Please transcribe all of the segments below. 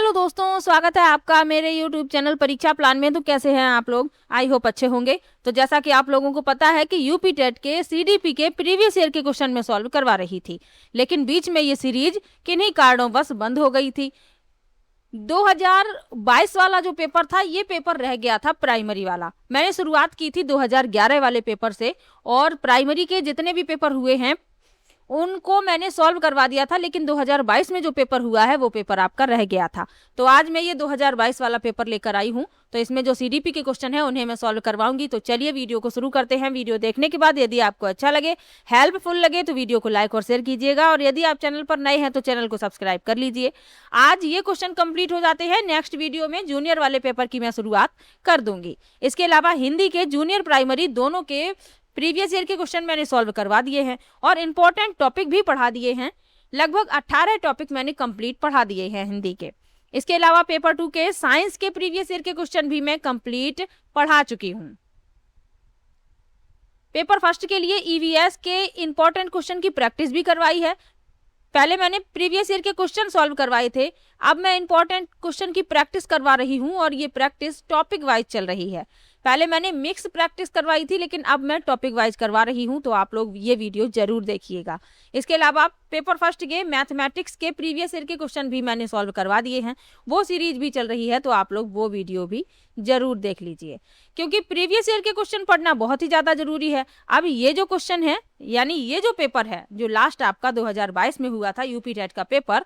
Hello दोस्तों, स्वागत है आपका मेरे यूट्यूब चैनल परीक्षा प्लान में। तो कैसे हैं आप लोग? आई होप अच्छे होंगे। तो जैसा कि आप लोगों को पता है कि यूपी टेट के सीडीपी के प्रीवियस ईयर के क्वेश्चन में सॉल्व करवा रही थी, लेकिन बीच में ये सीरीज किन्हीं कारणों बंद हो गई थी। 2022 वाला जो पेपर था, ये पेपर रह गया था प्राइमरी वाला। मैंने शुरुआत की थी 2011 वाले पेपर से, और प्राइमरी के जितने भी पेपर हुए हैं उनको मैंने सॉल्व करवा दिया था, लेकिन 2022 में जो पेपर हुआ है वो पेपर आपका रह गया था। तो आज मैं ये 2022 वाला पेपर लेकर आई हूँ। तो इसमें जो सीडीपी के क्वेश्चन है उन्हें मैं सॉल्व करवाऊंगी। तो चलिए वीडियो को शुरू करते हैं। वीडियो देखने के बाद यदि आपको अच्छा लगे, हेल्पफुल लगे, तो वीडियो को लाइक और शेयर कीजिएगा, और यदि आप चैनल पर नए हैं तो चैनल को सब्सक्राइब कर लीजिए। आज ये क्वेश्चन कंप्लीट हो जाते हैं। नेक्स्ट वीडियो में जूनियर वाले पेपर की मैं शुरुआत कर दूंगी। इसके अलावा हिंदी के जूनियर प्राइमरी दोनों के प्रीवियस ईयर के क्वेश्चन मैंने सॉल्व करवा दिए हैं, और इंपॉर्टेंट टॉपिक भी पढ़ा दिए हैं। लगभग 18 टॉपिक मैंने कंप्लीट पढ़ा दिए हैं हिंदी के। इसके अलावा पेपर 2 के साइंस के प्रीवियस ईयर के क्वेश्चन भी मैं कंप्लीट पढ़ा चुकी हूं। पेपर फर्स्ट के लिए ईवीएस के इंपॉर्टेंट क्वेश्चन की प्रैक्टिस भी करवाई है। पहले मैंने प्रीवियस ईयर के क्वेश्चन सॉल्व करवाए थे, अब मैं इंपॉर्टेंट क्वेश्चन की प्रैक्टिस करवा रही हूं, और ये प्रैक्टिस टॉपिक वाइज चल रही है। पहले मैंने मिक्स प्रैक्टिस करवाई थी, लेकिन अब मैं टॉपिक वाइज करवा रही हूं। तो आप लोग ये वीडियो जरूर देखिएगा। इसके अलावा पेपर फर्स्ट के मैथमेटिक्स के प्रीवियस ईयर के क्वेश्चन भी मैंने सॉल्व करवा दिए हैं, वो सीरीज भी चल रही है। तो आप लोग वो वीडियो भी जरूर देख लीजिए, क्योंकि प्रीवियस ईयर के क्वेश्चन पढ़ना बहुत ही ज्यादा जरूरी है। अब ये जो क्वेश्चन है, यानी ये जो पेपर है जो लास्ट आपका 2022 में हुआ था यूपी टेट का पेपर,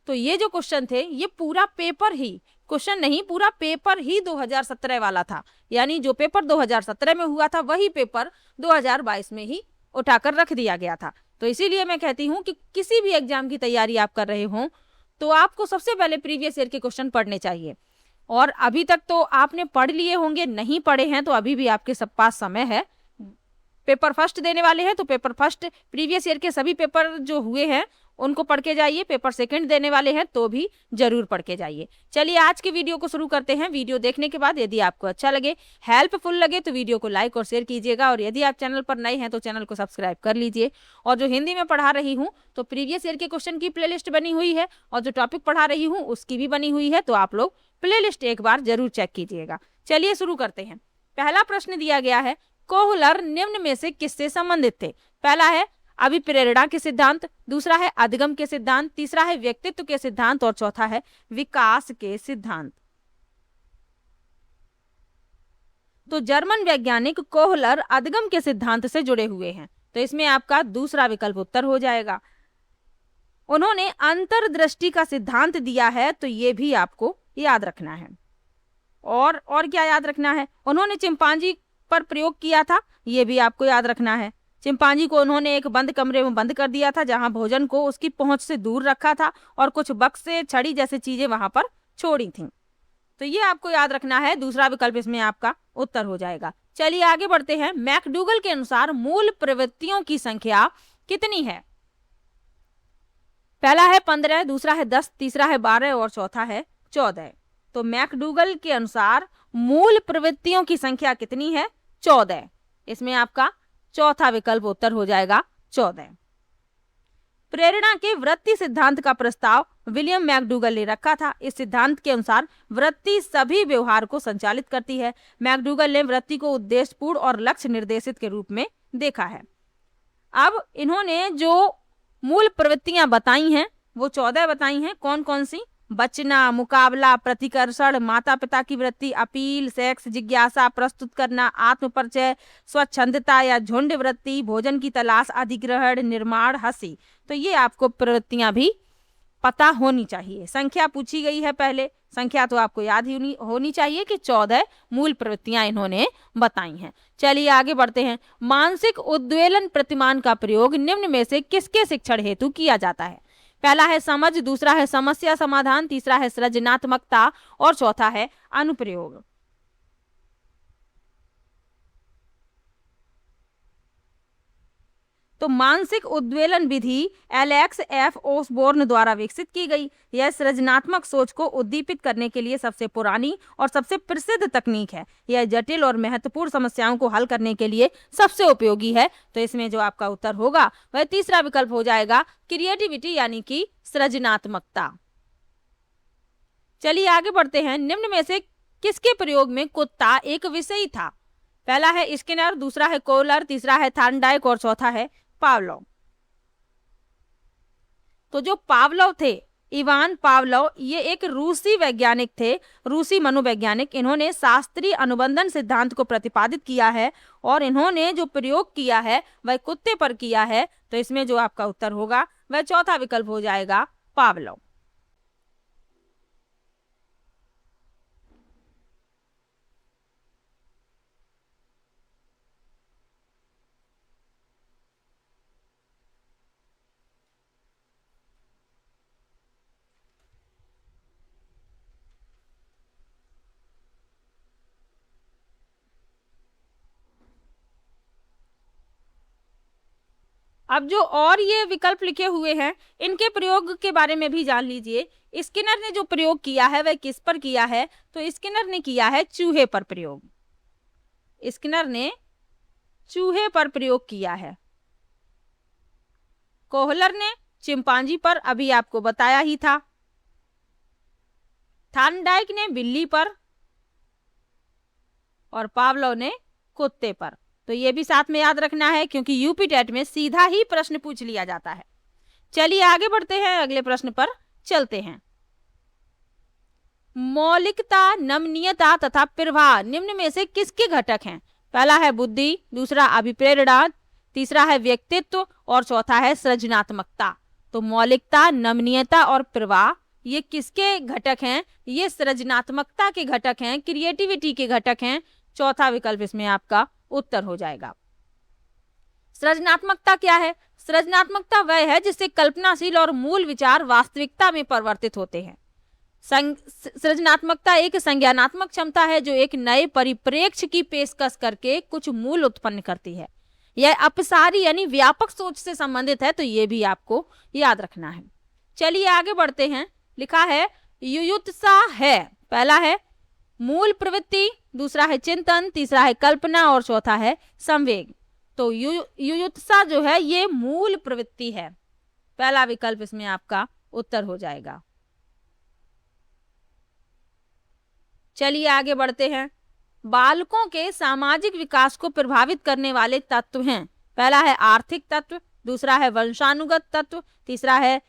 तो ये जो क्वेश्चन थे ये पूरा पेपर ही, क्वेश्चन नहीं, पूरा पेपर ही 2017 वाला था। यानी जो पेपर 2017 में हुआ था वही पेपर 2022 में ही उठाकर रख दिया गया था। तो इसीलिए मैं कहती हूँ कि किसी भी एग्जाम की तैयारी आप कर रहे हो तो आपको सबसे पहले प्रीवियस ईयर के क्वेश्चन पढ़ने चाहिए। और अभी तक तो आपने पढ़ लिए होंगे, नहीं पढ़े हैं तो अभी भी आपके सब पास समय है। पेपर फर्स्ट देने वाले हैं तो पेपर फर्स्ट प्रीवियस ईयर के सभी पेपर जो हुए हैं उनको पढ़ के जाइए। पेपर सेकंड देने वाले हैं तो भी जरूर पढ़ के जाइए। चलिए आज के वीडियो को शुरू करते हैं। वीडियो देखने के बाद यदि आपको अच्छा लगे, हेल्पफुल लगे, तो वीडियो को लाइक और शेयर कीजिएगा, और यदि आप चैनल पर नए हैं तो चैनल को सब्सक्राइब कर लीजिए। और जो हिंदी में पढ़ा रही हूँ तो प्रीवियस ईयर के क्वेश्चन की प्लेलिस्ट बनी हुई है, और जो टॉपिक पढ़ा रही हूँ उसकी भी बनी हुई है। तो आप लोग प्लेलिस्ट एक बार जरूर चेक कीजिएगा। चलिए शुरू करते हैं। पहला प्रश्न दिया गया है, कोहलर निम्न में से किससे संबंधित थे? पहला है अभिप्रेरणा के सिद्धांत, दूसरा है अधिगम के सिद्धांत, तीसरा है व्यक्तित्व के सिद्धांत, और चौथा है विकास के सिद्धांत। तो जर्मन वैज्ञानिक कोहलर अधिगम के सिद्धांत से जुड़े हुए हैं, तो इसमें आपका दूसरा विकल्प उत्तर हो जाएगा। उन्होंने अंतर्दृष्टि का सिद्धांत दिया है, तो ये भी आपको याद रखना है। और क्या याद रखना है? उन्होंने चिंपांजी पर प्रयोग किया था, ये भी आपको याद रखना है। चिंपांजी को उन्होंने एक बंद कमरे में बंद कर दिया था, जहां भोजन को उसकी पहुंच से दूर रखा था, और कुछ बक्से, छड़ी जैसी चीजें वहां पर छोड़ी थीं। तो ये आपको याद रखना है। दूसरा विकल्प इसमें आपका उत्तर हो जाएगा। चलिए आगे बढ़ते हैं। मैकडूगल के अनुसार मूल प्रवृत्तियों की संख्या कितनी है? पहला है 15, दूसरा है 10, तीसरा है 12, और चौथा है 14। तो मैकडूगल के अनुसार मूल प्रवृत्तियों की संख्या कितनी है? 14। इसमें आपका चौथा विकल्प उत्तर हो जाएगा 14। प्रेरणा के वृत्ति सिद्धांत का प्रस्ताव विलियम मैकडूगल ने रखा था। इस सिद्धांत के अनुसार वृत्ति सभी व्यवहार को संचालित करती है। मैकडूगल ने वृत्ति को उद्देश्यपूर्ण और लक्ष्य निर्देशित के रूप में देखा है। अब इन्होंने जो मूल प्रवृत्तियां बताई हैं वो 14 बताई हैं। कौन कौन सी? बचना, मुकाबला, प्रतिकर्षण, माता पिता की वृत्ति, अपील, सेक्स, जिज्ञासा, प्रस्तुत करना, आत्मपरिचय, स्वच्छंदता या झुंड वृत्ति, भोजन की तलाश, अधिग्रहण, निर्माण, हंसी। तो ये आपको प्रवृत्तियां भी पता होनी चाहिए। संख्या पूछी गई है, पहले संख्या तो आपको याद ही होनी चाहिए कि 14 मूल प्रवृत्तियां इन्होंने बताई हैं। चलिए आगे बढ़ते हैं। मानसिक उद्वेलन प्रतिमान का प्रयोग निम्न में से किसके शिक्षण हेतु किया जाता है? पहला है समझ, दूसरा है समस्या समाधान, तीसरा है सृजनात्मकता, और चौथा है अनुप्रयोग। तो मानसिक उद्वेलन विधि एलेक्स एफ ओसबोर्न द्वारा विकसित की गई। यह सृजनात्मक सोच को उद्दीपित करने के लिए सबसे पुरानी और सबसे प्रसिद्ध तकनीक है। यह जटिल और महत्वपूर्ण समस्याओं को हल करने के लिए सबसे उपयोगी है। तो इसमें जो आपका उत्तर होगा वह तीसरा विकल्प हो जाएगा, क्रिएटिविटी यानी कि सृजनात्मकता। चलिए आगे बढ़ते हैं। निम्न में से किसके प्रयोग में कुत्ता एक विषयी था? पहला है स्किनर, दूसरा है कोहलर, तीसरा है थार्नडाइक और चौथा है पावलोव। तो जो पावलोव थे, इवान पावलोव, ये एक रूसी वैज्ञानिक थे, रूसी मनोवैज्ञानिक। इन्होंने शास्त्रीय अनुबंधन सिद्धांत को प्रतिपादित किया है और इन्होंने जो प्रयोग किया है वह कुत्ते पर किया है। तो इसमें जो आपका उत्तर होगा वह चौथा विकल्प हो जाएगा, पावलोव। अब जो और ये विकल्प लिखे हुए हैं इनके प्रयोग के बारे में भी जान लीजिए। स्किनर ने जो प्रयोग किया है वह किस पर किया है? तो स्किनर ने किया है चूहे पर प्रयोग। स्किनर ने चूहे पर प्रयोग किया है। कोहलर ने चिंपांजी पर, अभी आपको बताया ही था। थार्नडाइक ने बिल्ली पर और पावलोव ने कुत्ते पर। तो ये भी साथ में याद रखना है क्योंकि यूपी टेट में सीधा ही प्रश्न पूछ लिया जाता है। चलिए आगे बढ़ते हैं, अगले प्रश्न पर चलते हैं। मौलिकता, नमनीयता तथा प्रवाह निम्न में से किसके घटक हैं? पहला है बुद्धि, दूसरा अभिप्रेरणा, तीसरा है व्यक्तित्व और चौथा है सृजनात्मकता। तो मौलिकता, नमनीयता और प्रवाह ये किसके घटक हैं? ये सृजनात्मकता के घटक हैं, क्रिएटिविटी के घटक हैं। चौथा विकल्प इसमें आपका उत्तर हो जाएगा। सृजनात्मकता क्या है? सृजनात्मकता वह है जिससे कल्पनाशील और मूल विचार वास्तविकता में परिवर्तित होते हैं। सृजनात्मकता एक संज्ञानात्मक क्षमता है जो एक नए परिप्रेक्ष्य की पेशकश करके कुछ मूल उत्पन्न करती है। यह अपसारी यानी व्यापक सोच से संबंधित है, तो ये भी आपको याद रखना है। चलिए आगे बढ़ते हैं। लिखा है युयुत्सा है, पहला है मूल प्रवृत्ति, दूसरा है चिंतन, तीसरा है कल्पना और चौथा है संवेग। तो युयुत्सा जो है ये मूल प्रवृत्ति है, पहला विकल्प इसमें आपका उत्तर हो जाएगा। चलिए आगे बढ़ते हैं। बालकों के सामाजिक विकास को प्रभावित करने वाले तत्व हैं। पहला है आर्थिक तत्व, दूसरा है वंशानुगत तत्व, तीसरा है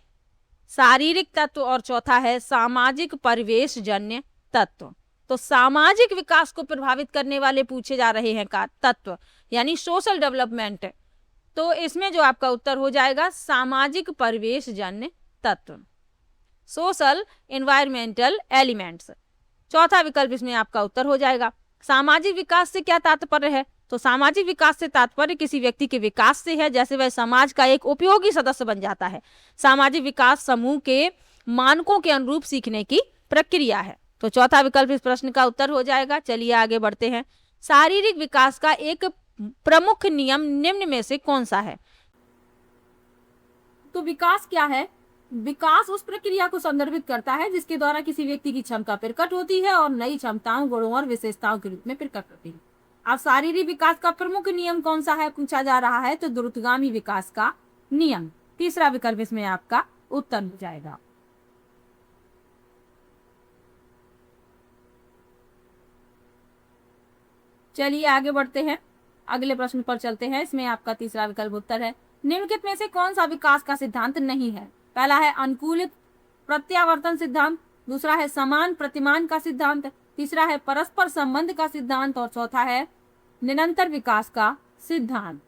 शारीरिक तत्व और चौथा है सामाजिक परिवेश जन्य तत्व। तो सामाजिक विकास को प्रभावित करने वाले पूछे जा रहे हैं का तत्व यानी सोशल डेवलपमेंट। तो इसमें जो आपका उत्तर हो जाएगा सामाजिक परिवेश जन्य तत्व, सोशल एनवायरमेंटल एलिमेंट्स। चौथा विकल्प इसमें आपका उत्तर हो जाएगा। सामाजिक विकास से क्या तात्पर्य है? तो सामाजिक विकास से तात्पर्य किसी व्यक्ति के विकास से है, जैसे वह समाज का एक उपयोगी सदस्य बन जाता है। सामाजिक विकास समूह के मानकों के अनुरूप सीखने की प्रक्रिया है। तो चौथा विकल्प इस प्रश्न का उत्तर हो जाएगा। चलिए आगे बढ़ते हैं। शारीरिक विकास का एक प्रमुख नियम निम्न में से कौन सा है? तो विकास क्या है? विकास उस प्रक्रिया को संदर्भित करता है जिसके द्वारा किसी व्यक्ति की क्षमता प्रकट होती है और नई क्षमताओं, गुणों और विशेषताओं के रूप में प्रकट होती है। अब शारीरिक विकास का प्रमुख नियम कौन सा है पूछा जा रहा है, तो द्रुतगामी विकास का नियम। तीसरा विकल्प इसमें आपका उत्तर हो जाएगा। चलिए आगे बढ़ते हैं, अगले प्रश्न पर चलते हैं। इसमें आपका तीसरा विकल्प उत्तर है निम्नलिखित में से कौन सा विकास का सिद्धांत नहीं है? पहला है अनुकूलित प्रत्यावर्तन सिद्धांत, दूसरा है समान प्रतिमान का सिद्धांत, तीसरा है परस्पर संबंध का सिद्धांत और चौथा है निरंतर विकास का सिद्धांत।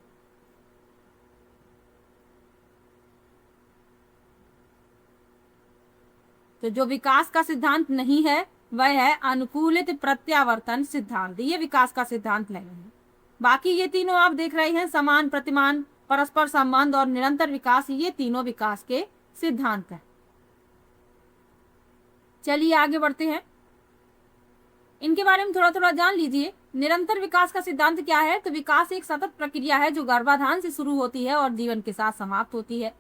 तो जो विकास का सिद्धांत नहीं है वह है अनुकूलित प्रत्यावर्तन सिद्धांत, ये विकास का सिद्धांत नहीं है। बाकी ये तीनों आप देख रहे हैं, समान प्रतिमान, परस्पर संबंध और निरंतर विकास, ये तीनों विकास के सिद्धांत हैं। चलिए आगे बढ़ते हैं, इनके बारे में थोड़ा थोड़ा जान लीजिए। निरंतर विकास का सिद्धांत क्या है? तो विकास एक सतत प्रक्रिया है जो गर्भाधान से शुरू होती है और जीवन के साथ समाप्त होती है।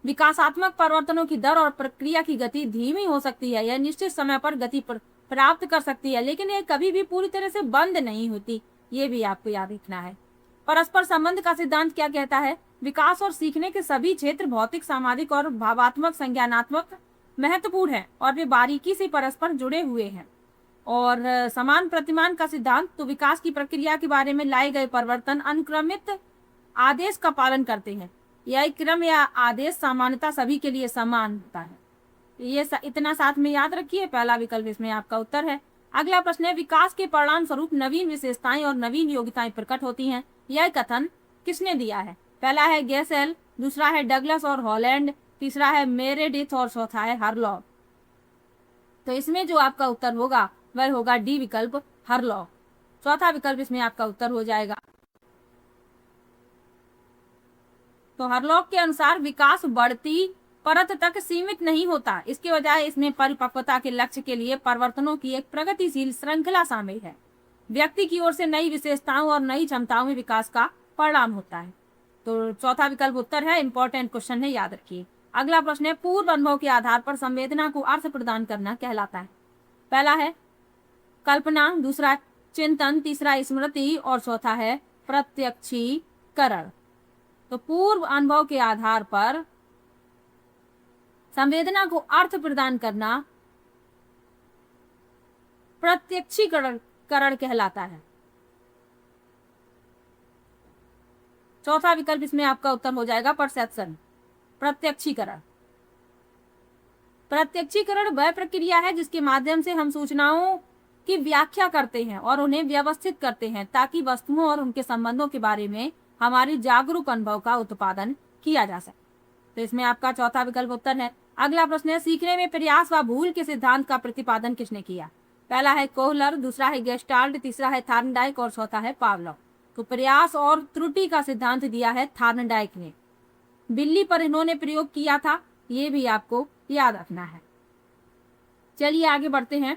विकासात्मक परिवर्तनों की दर और प्रक्रिया की गति धीमी हो सकती है, यह निश्चित समय पर गति प्राप्त कर सकती है, लेकिन यह कभी भी पूरी तरह से बंद नहीं होती, ये भी आपको याद रखना है। परस्पर संबंध का सिद्धांत क्या कहता है? विकास और सीखने के सभी क्षेत्र भौतिक, सामाजिक और भावात्मक, संज्ञानात्मक महत्वपूर्ण हैं और वे बारीकी से परस्पर जुड़े हुए हैं। और समान प्रतिमान का सिद्धांत तो विकास की प्रक्रिया के बारे में लाए गए परिवर्तन अनुक्रमित आदेश का पालन करते हैं। यह क्रम या आदेश सामान्यतः सभी के लिए समान होता है। ये इतना साथ में याद रखिए, पहला विकल्प इसमें आपका उत्तर है। अगला प्रश्न है, विकास के परिणाम स्वरूप नवीन विशेषताएं और नवीन योग्यताएं प्रकट होती हैं। यह कथन किसने दिया है? पहला है गेसेल, दूसरा है डगलस और हॉलैंड, तीसरा है मेरेडिथ और चौथा है हरलॉग। तो इसमें जो आपका उत्तर होगा वह होगा डी विकल्प हरलॉग। चौथा विकल्प इसमें आपका उत्तर हो जाएगा। तो हरलॉग के अनुसार विकास बढ़ती परत तक सीमित नहीं होता, इसके बजाय इसमें परिपक्वता के लक्ष्य के लिए परिवर्तनों की एक प्रगतिशील श्रृंखला शामिल है। व्यक्ति की ओर से नई विशेषताओं और नई क्षमताओं में विकास का परिणाम होता है। तो चौथा विकल्प उत्तर है, इंपॉर्टेंट क्वेश्चन है, याद रखिए। अगला प्रश्न है, पूर्व अनुभव के आधार पर संवेदना को अर्थ प्रदान करना कहलाता है। पहला है कल्पना, दूसरा चिंतन, तीसरा स्मृति और चौथा है प्रत्यक्षीकरण। तो पूर्व अनुभव के आधार पर संवेदना को अर्थ प्रदान करना प्रत्यक्षीकरण कहलाता है। चौथा विकल्प इसमें आपका उत्तर हो जाएगा परसेप्शन, प्रत्यक्षीकरण। प्रत्यक्षीकरण वह प्रक्रिया है जिसके माध्यम से हम सूचनाओं की व्याख्या करते हैं और उन्हें व्यवस्थित करते हैं ताकि वस्तुओं और उनके संबंधों के बारे में हमारी जागरूक अनुभव का उत्पादन किया जा सके। तो इसमें आपका चौथा विकल्प उत्तर है। अगला प्रश्न है, सीखने में प्रयास व भूल के सिद्धांत का प्रतिपादन किसने किया? पहला है कोहलर, दूसरा है गेस्टाल्ट, तीसरा है थार्नडाइक और चौथा है पावलोव। तो प्रयास और त्रुटि का सिद्धांत दिया है थार्नडाइक ने। बिल्ली पर इन्होंने प्रयोग किया था, ये भी आपको याद रखना है। चलिए आगे बढ़ते हैं।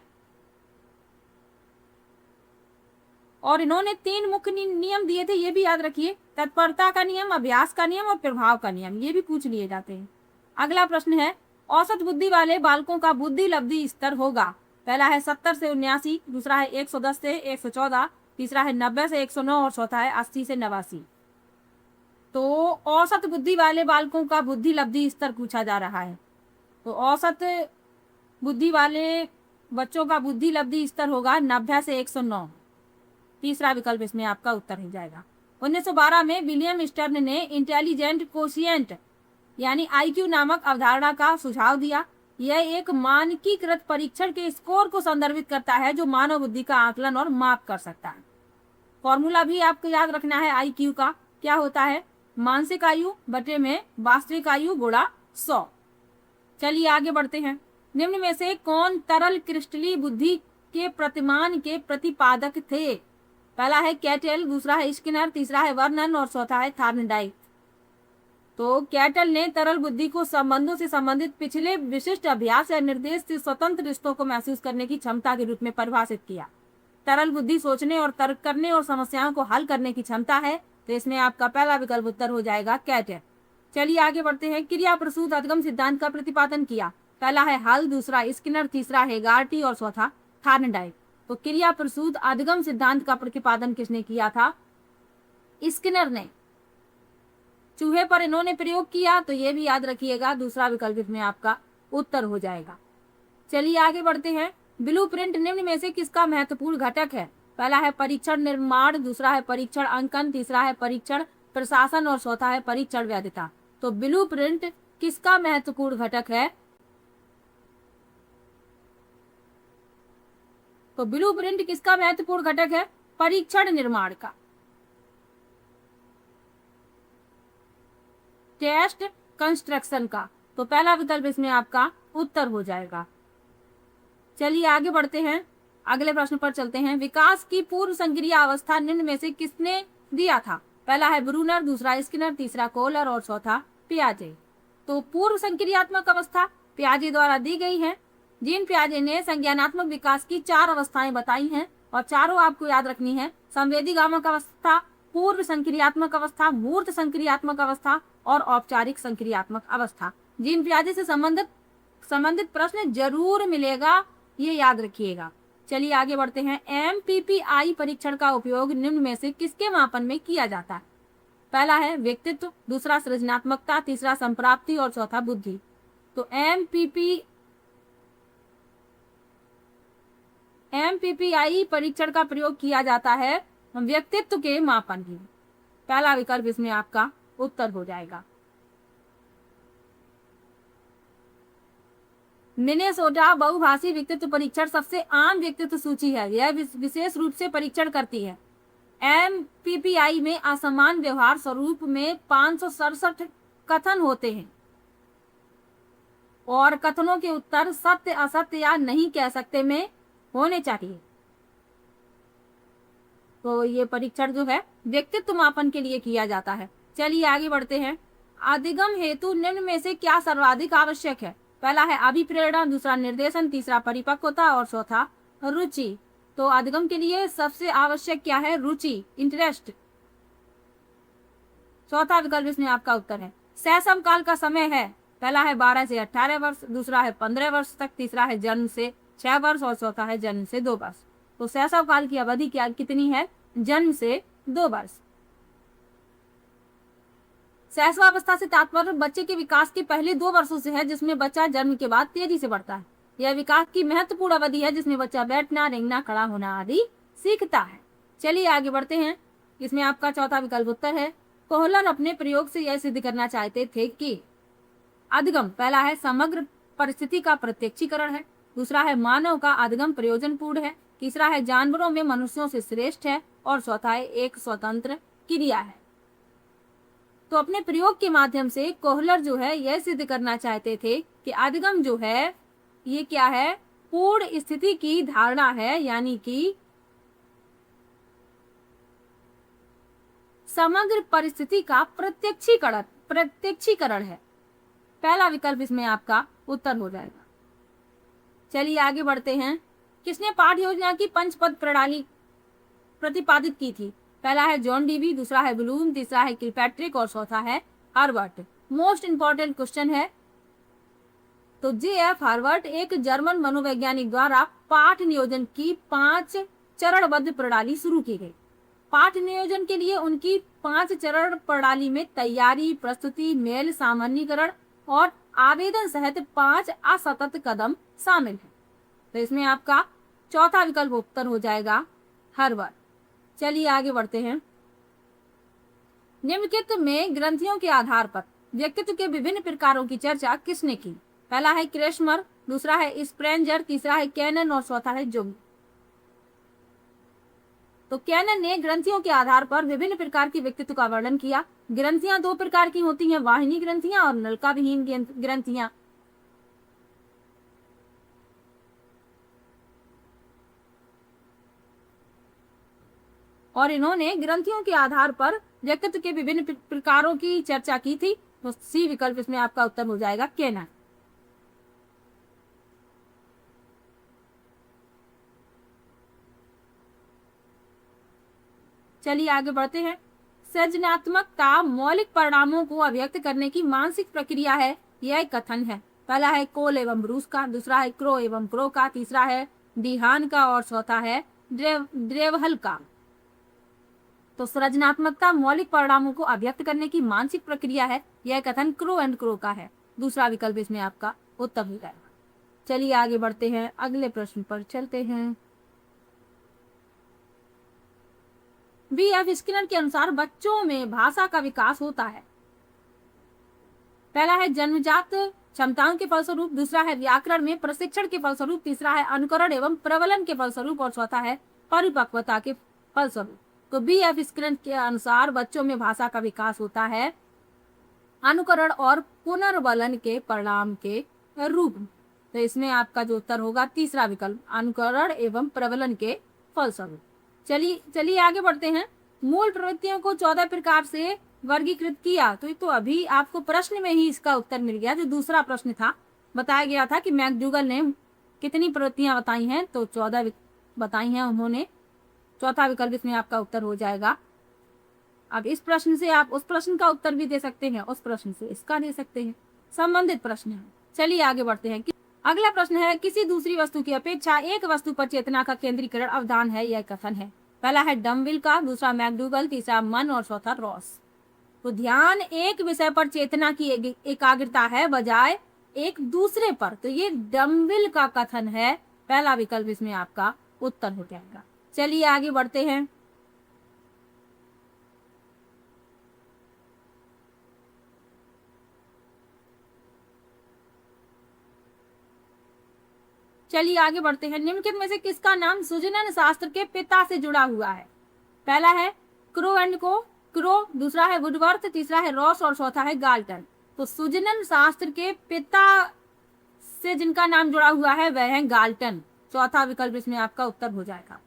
और इन्होंने 3 मुख्य नियम दिए थे, ये भी याद रखिए, तत्परता का नियम, अभ्यास का नियम और प्रभाव का नियम, ये भी पूछ लिए जाते हैं। अगला प्रश्न है, औसत बुद्धि वाले बालकों का बुद्धि लब्धि स्तर होगा। पहला है 70 से 79, दूसरा है 110 से 114, तीसरा है 90 से 109 और चौथा है 80 से 89। तो औसत बुद्धि वाले बालकों का बुद्धि लब्धि स्तर पूछा जा रहा है। तो औसत बुद्धि वाले बच्चों का बुद्धि लब्धि स्तर होगा 90 से 109। तीसरा विकल्प इसमें आपका उत्तर हो जाएगा। 1912 में विलियम स्टर्न ने इंटेलिजेंट कोशिएंट यानी IQ नामक अवधारणा का सुझाव दिया। यह एक मानकीकृत परीक्षण के स्कोर को संदर्भित करता है जो मानव बुद्धि का आकलन और माप कर सकता है। फॉर्मूला भी आपको याद रखना है IQ का, क्या होता है? मानसिक आयु बटे में वास्तविक आयु गुणा 100। चलिए आगे बढ़ते हैं। निम्न में से कौन तरल क्रिस्टलीय बुद्धि के प्रतिमान के प्रतिपादक थे? पहला है कैटल, दूसरा है स्किनर, तीसरा है वर्नन और चौथा है थार्नडाइक। तो कैटल ने तरल बुद्धि को संबंधों से संबंधित पिछले विशिष्ट अभ्यास या निर्देश से स्वतंत्र रिश्तों को महसूस करने की क्षमता के रूप में परिभाषित किया। तरल बुद्धि सोचने और तर्क करने और समस्याओं को हल करने की क्षमता है। तो इसमें आपका पहला विकल्प उत्तर हो जाएगा कैटल। चलिए आगे बढ़ते हैं। क्रिया प्रसूत अधिगम सिद्धांत का प्रतिपादन किया। पहला है हल, दूसरा स्किनर, तीसरा है गार्टी और चौथा थार्नडाइक। तो क्रिया प्रसूत अधिगम सिद्धांत का प्रतिपादन किसने किया था? स्किनर ने। चूहे पर इन्होंने प्रयोग किया, तो ये भी याद रखिएगा, दूसरा विकल्प इसमें आपका उत्तर हो जाएगा। चलिए आगे बढ़ते हैं। ब्लूप्रिंट निम्न में से किसका महत्वपूर्ण घटक है? पहला है परीक्षण निर्माण, दूसरा है परीक्षण अंकन, तीसरा है परीक्षण प्रशासन और चौथा है परीक्षण वैधता। तो ब्लूप्रिंट किसका महत्वपूर्ण घटक है? तो ब्लूप्रिंट किसका महत्वपूर्ण घटक है? परीक्षण निर्माण का, टेस्ट कंस्ट्रक्शन का। तो पहला विकल्प इसमें आपका उत्तर हो जाएगा। चलिए आगे बढ़ते हैं, अगले प्रश्न पर चलते हैं। विकास की पूर्व संक्रिय अवस्था निम्न में से किसने दिया था? पहला है ब्रूनर, दूसरा स्किनर, तीसरा कोहलर और चौथा पियाजे। तो पूर्व संक्रियात्मक अवस्था पियाजे द्वारा दी गई है। जीन पियाजे ने संज्ञानात्मक विकास की 4 अवस्थाएं बताई हैं और चारों आपको याद रखनी है। संवेदीगामक अवस्था, पूर्व संक्रियात्मक अवस्था, मूर्त संक्रियात्मक अवस्था और औपचारिक संक्रियात्मक अवस्था। जीन पियाजे से संबंधित प्रश्न जरूर मिलेगा, ये याद रखिएगा। चलिए आगे बढ़ते हैं। MPPI परीक्षण का उपयोग निम्न में से किसके मापन में किया जाता है? पहला है व्यक्तित्व, दूसरा सृजनात्मकता, तीसरा संप्राप्ति और चौथा बुद्धि। तो MPPI परीक्षण का प्रयोग किया जाता है व्यक्तित्व के मापन के लिए। पहला विकल्प इसमें आपका उत्तर हो जाएगा। मिनेसोटा बहुभाषी व्यक्तित्व परीक्षण सबसे आम व्यक्तित्व सूची है। यह विशेष रूप से परीक्षण करती है। MPPI में असमान व्यवहार स्वरूप में 567 कथन होते हैं और कथनों के उत्तर सत्य, असत्य या नहीं कह सकते में होने चाहिए। तो ये परीक्षण जो है व्यक्तित्व मापन के लिए किया जाता है। चलिए आगे बढ़ते हैं। अधिगम हेतु निम्न में से क्या सर्वाधिक आवश्यक है? पहला है अभिप्रेरणा, दूसरा निर्देशन, तीसरा परिपक्वता और चौथा रुचि। तो अधिगम के लिए सबसे आवश्यक क्या है? रुचि, इंटरेस्ट। चौथा विकल्प इसमें आपका उत्तर है। शैशव काल का समय है, पहला है 12 से 18 वर्ष, दूसरा है 15 वर्ष तक, तीसरा है जन्म से 6 वर्ष और चौथा है जन्म से 2 वर्ष। तो शैशव काल की अवधि क्या कितनी है? जन्म से 2 वर्ष। शैशवावस्था से तात्पर्य बच्चे के विकास के पहले 2 वर्षों से है, जिसमें बच्चा जन्म के बाद तेजी से बढ़ता है। यह विकास की महत्वपूर्ण अवधि है जिसमें बच्चा बैठना, रेंगना, खड़ा होना आदि सीखता है। चलिए आगे बढ़ते हैं। इसमें आपका चौथा विकल्प उत्तर है। कोहलर अपने प्रयोग से यह सिद्ध करना चाहते थे कि अधिगम, पहला है समग्र परिस्थिति का प्रत्यक्षीकरण है, दूसरा है मानव का अधिगम प्रयोजनपूर्ण है, तीसरा है जानवरों में मनुष्यों से श्रेष्ठ है और चौथा है एक स्वतंत्र क्रिया है। तो अपने प्रयोग के माध्यम से कोहलर जो है यह सिद्ध करना चाहते थे कि अधिगम जो है ये क्या है? पूर्ण स्थिति की धारणा है, यानी कि समग्र परिस्थिति का प्रत्यक्षीकरण है। पहला विकल्प इसमें आपका उत्तर हो जाएगा। चलिए आगे बढ़ते हैं। किसने पाठ योजना की पंचपद प्रणाली प्रतिपादित की थी? पहला है जॉन डीवी, दूसरा है ब्लूम, तीसरा है किलपैट्रिक और चौथा है हार्वर्ट। मोस्ट इंपॉर्टेंट क्वेश्चन है। तो JF हार्वर्ट एक जर्मन मनोवैज्ञानिक द्वारा पाठ नियोजन की 5 चरणबद्ध प्रणाली शुरू की गई। पाठ नियोजन के लिए उनकी 5 चरण प्रणाली में तैयारी, प्रस्तुति, मेल, सामान्यीकरण और आवेदन सहित 5 असतत कदम शामिल है। तो इसमें आपका चौथा विकल्प उत्तर हो जाएगा हार्वर्ट। चलिए आगे बढ़ते हैं। निम्नलिखित में ग्रंथियों के आधार पर व्यक्तित्व के विभिन्न प्रकारों की चर्चा किसने की? पहला है क्रेशमर, दूसरा है स्प्रेंजर, तीसरा है कैनन और चौथा है जुंग। तो कैनन ने ग्रंथियों के आधार पर विभिन्न प्रकार की व्यक्तित्व का वर्णन किया। ग्रंथियां 2 प्रकार की होती हैं, वाहिनी ग्रंथियां और नलिका विहीन ग्रंथियां। और इन्होंने ग्रंथियों के आधार पर व्यक्तित्व के विभिन्न प्रकारों की चर्चा की थी। तो सी विकल्प इसमें आपका उत्तर हो जाएगा कैनन। चलिए आगे बढ़ते हैं। सृजनात्मकता मौलिक परिणामों को अभिव्यक्त करने की मानसिक प्रक्रिया है, यह कथन है। पहला है कोल एवं ब्रूस का, दूसरा है क्रो एवं क्रो का, तीसरा है डिहान का और चौथा है ड्रेवहल का। तो सृजनात्मकता मौलिक परिणामों को अभिव्यक्त करने की मानसिक प्रक्रिया है, यह कथन क्रो एंड क्रो का है। दूसरा विकल्प इसमें आपका उत्तर हो जाएगा। चलिए आगे बढ़ते हैं, अगले प्रश्न पर चलते हैं। BF स्किनर के अनुसार बच्चों में भाषा का विकास होता है। पहला है जन्मजात क्षमताओं के फलस्वरूप, दूसरा है व्याकरण में प्रशिक्षण के फलस्वरूप, तीसरा है अनुकरण एवं प्रबलन के फलस्वरूप और चौथा है परिपक्वता के फलस्वरूप। तो BF स्किनर के अनुसार बच्चों में भाषा का विकास होता है अनुकरण और पुनर्बलन के परिणाम के रूप में। तो इसमें आपका जो उत्तर होगा तीसरा विकल्प, अनुकरण एवं प्रबलन के फलस्वरूप। चलिए आगे बढ़ते हैं। मूल प्रवृत्तियों को 14 प्रकार से वर्गीकृत किया। तो अभी आपको प्रश्न में ही इसका उत्तर मिल गया। जो दूसरा प्रश्न था, बताया गया था कि मैकडूगल ने कितनी प्रवृत्तियां बताई हैं, तो 14 बताई हैं उन्होंने। चौथा विकल्प इसमें आपका उत्तर हो जाएगा। अब इस प्रश्न से आप उस प्रश्न का उत्तर भी दे सकते हैं, उस प्रश्न से इसका दे सकते हैं, संबंधित प्रश्न है। चलिए आगे बढ़ते हैं। अगला प्रश्न है, किसी दूसरी वस्तु की अपेक्षा एक वस्तु पर चेतना का केंद्रीकरण अवधान है, यह कथन है। पहला है डमविल का, दूसरा मैकडूगल, तीसरा मन और चौथा रॉस। तो ध्यान एक विषय पर चेतना की एकाग्रता है बजाय एक दूसरे पर। तो ये डमविल का कथन है। पहला विकल्प इसमें आपका उत्तर हो जाएगा। चलिए आगे बढ़ते हैं। चलिए आगे बढ़ते हैं। निम्नलिखित में से किसका नाम सुजनन शास्त्र के पिता से जुड़ा हुआ है? पहला है क्रो एंड को, क्रो, दूसरा है वुडवर्थ, तीसरा है रॉस और चौथा है गाल्टन। तो सुजनन शास्त्र के पिता से जिनका नाम जुड़ा हुआ है वह है गाल्टन। चौथा विकल्प इसमें आपका उत्तर हो जाएगा।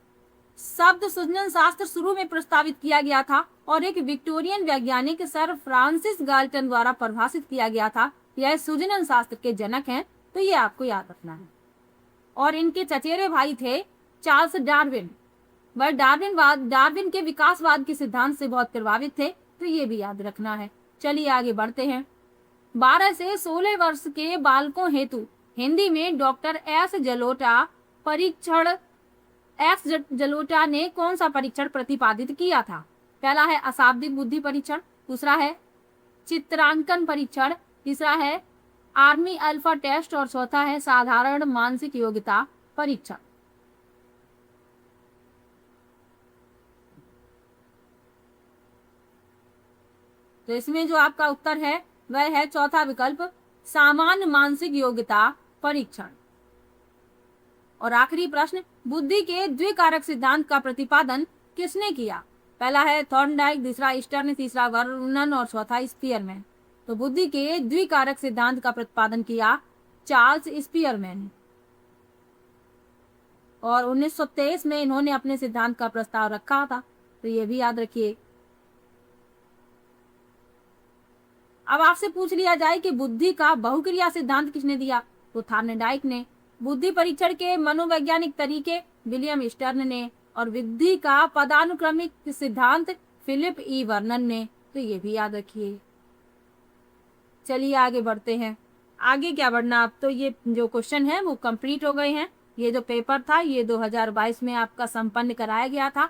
शब्द सुजनन शास्त्र शुरू में प्रस्तावित किया गया था और एक विक्टोरियन वैज्ञानिक सर फ्रांसिस गाल्टन द्वारा परिभाषित किया गया था। यह सुजनन शास्त्र के जनक हैं, तो ये आपको याद रखना है। और इनके चचेरे भाई थे चार्ल्स डार्विन। वह डार्विन के विकासवाद के सिद्धांत से बहुत प्रभावित थे, तो ये भी याद रखना है। चलिए आगे बढ़ते हैं। 12 से 16 वर्ष के बालकों हेतु हिंदी में डॉक्टर एस जलोटा ने कौन सा परीक्षण प्रतिपादित किया था? पहला है अशाब्दिक बुद्धि परीक्षण, दूसरा है चित्रांकन परीक्षण, तीसरा है आर्मी अल्फा टेस्ट और चौथा है साधारण मानसिक योग्यता परीक्षण। तो इसमें जो आपका उत्तर है वह है चौथा विकल्प सामान्य मानसिक योग्यता परीक्षण। और आखिरी प्रश्न, बुद्धि के द्विकारक सिद्धांत का प्रतिपादन किसने किया? पहला है थॉर्नडाइक, दूसरा ईस्टर्न, तीसरा वर्नन और चौथा स्पीयरमैन। तो बुद्धि के द्विकारक सिद्धांत का प्रतिपादन किया चार्ल्स स्पीयरमैन ने और 1923 में इन्होंने अपने सिद्धांत का प्रस्ताव रखा था, तो ये भी याद रखिए। अब आपसे पूछ लिया जाए कि बुद्धि का बहुक्रिया सिद्धांत किसने दिया? तो थॉर्नडाइक ने। बुद्धि परीक्षण के मनोवैज्ञानिक तरीके विलियम स्टर्न ने और बुद्धि का पदानुक्रमिक सिद्धांत फिलिप ई वर्नन ने, तो ये भी याद रखिए। चलिए आगे बढ़ते हैं। आगे क्या बढ़ना, अब तो ये जो क्वेश्चन है वो कंप्लीट हो गए हैं। ये जो पेपर था ये 2022 में आपका संपन्न कराया गया था।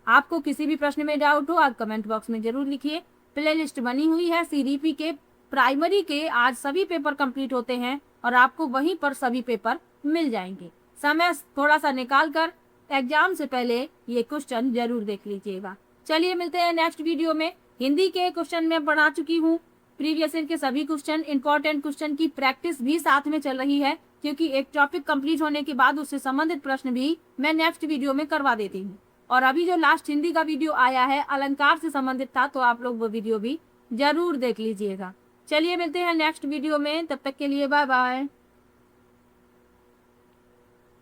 आपको किसी भी प्रश्न में डाउट हो आप कमेंट बॉक्स में जरूर लिखिए। प्लेलिस्ट बनी हुई है सीडीपी के प्राइमरी के, आज सभी पेपर कंप्लीट होते हैं और आपको वहीं पर सभी पेपर मिल जाएंगे। समय थोड़ा सा निकाल कर एग्जाम से पहले ये क्वेश्चन जरूर देख लीजिएगा। चलिए मिलते हैं नेक्स्ट वीडियो में। हिंदी के क्वेश्चन में पढ़ा चुकी हूँ, प्रीवियस ईयर के सभी क्वेश्चन, इंपॉर्टेंट क्वेश्चन की प्रैक्टिस भी साथ में चल रही है, क्योंकि एक टॉपिक कंप्लीट होने के बाद उससे संबंधित प्रश्न भी मैं नेक्स्ट वीडियो में करवा देती हूँ। और अभी जो लास्ट हिंदी का वीडियो आया है अलंकार से संबंधित था, तो आप लोग वो वीडियो भी जरूर देख लीजिएगा। चलिए मिलते हैं नेक्स्ट वीडियो में, तब तक के लिए बाय बाय।